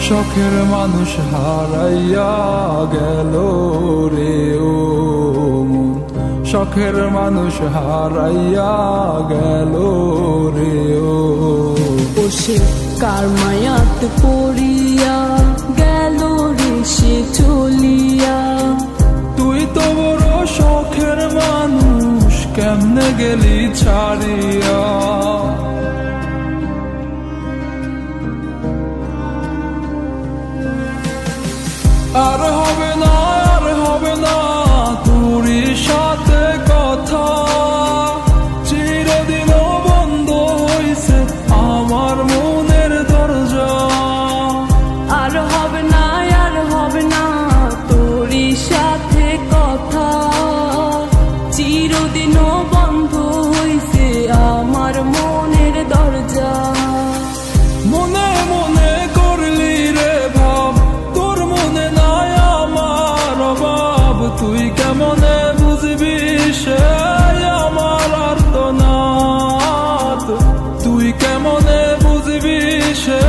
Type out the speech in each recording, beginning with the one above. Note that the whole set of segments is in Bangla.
শখের মানুষ হারাইয়া গেল রে ও মন, শখের মানুষ হারাইয়া গেল রে ও। সে কার মায়াত পড়িয়া গেল রে সে চলিয়া। তুই তো বড় শখের মানুষ, কেমনে গেলি ছাড়িয়া। আর হবে না, আর হবে না তোরই সাথে কথা, চিরদিনও বন্ধ হইছে আমার মনের দরজা। আর হবে না, আর হবে না তোরই সাথে কথা, চিরদিনও বন্ধ হইছে আমার মনের দরজা। মনে মনে করলি রে ভাব, তোর মনে নাই আমার অভাব। তুই কেমনে বুঝবি সে আমার আর্তনাদ, তুই কেমনে বুঝবি সে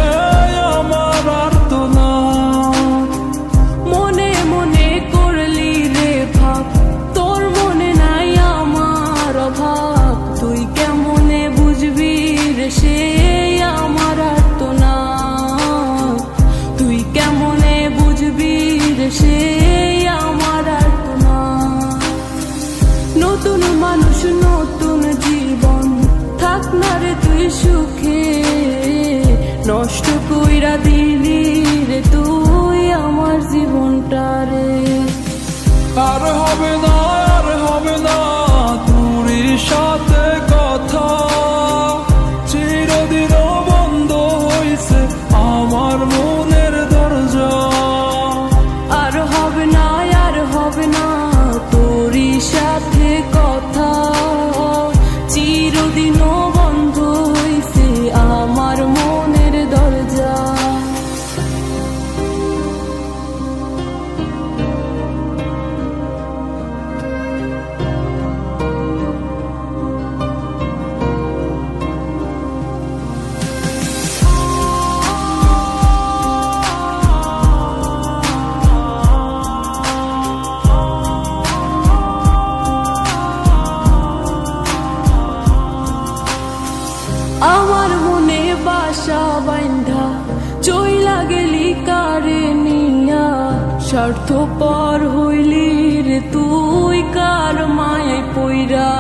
আমার আর্তনাদ। মনে মনে করলি রে ভাব, তোর মনে নাই আমার অভাব। তুই কেমনে বুঝবি রে সে আমার আর্তনাদ, তুই কেমনে বুঝবি রে সে আমার আর্তনাদ। নতুন মানুষ নতুন জীবন, থাক না রে তুই সুখে, নষ্ট কইরা দিলি রে তুই আমার জীবনটা রে। আর হবে না, আর হবে না তোরই সাথে কথা, চিরদিনও বন্ধ হইছে আমার মনের দরজা। আর হবে না, আর হবে না তোরই সাথে কথা, চিরদিনও বন্ধ হইছে আমার মনের দরজা। আমার মনে বাসা বাইন্ধা চইলা গেলি কারে নিয়া, স্বার্থপর হইলি রে তুই কার মায়ায় পইরা।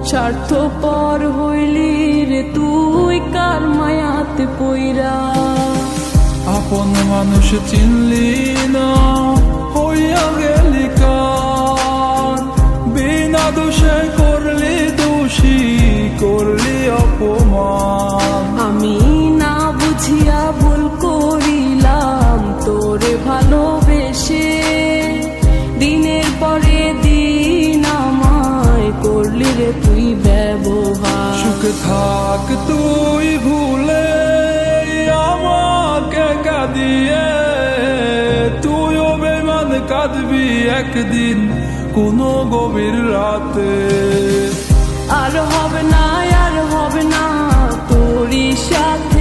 স্বার্থপর হইলি রে তুই কার মায়াতে পইরা। আপন মানুষ চিনলি না, হইয়া গেলি কার। বিনা দোষে করলি দোষী, করলি অপমান। আমি না বুঝিয়া ভুল করিলাম তোরে ভালোবেসে, দিনের পরে দিন আমায় করলি রে তুই ব্যবহার। সুখে থাক তুই ভুলে আমাকে কাঁদিয়ে, তুইও বেমান কাঁদবি একদিন কোনো গভীর রাতে। আর হবে না, আর হবে না তোরই সাথে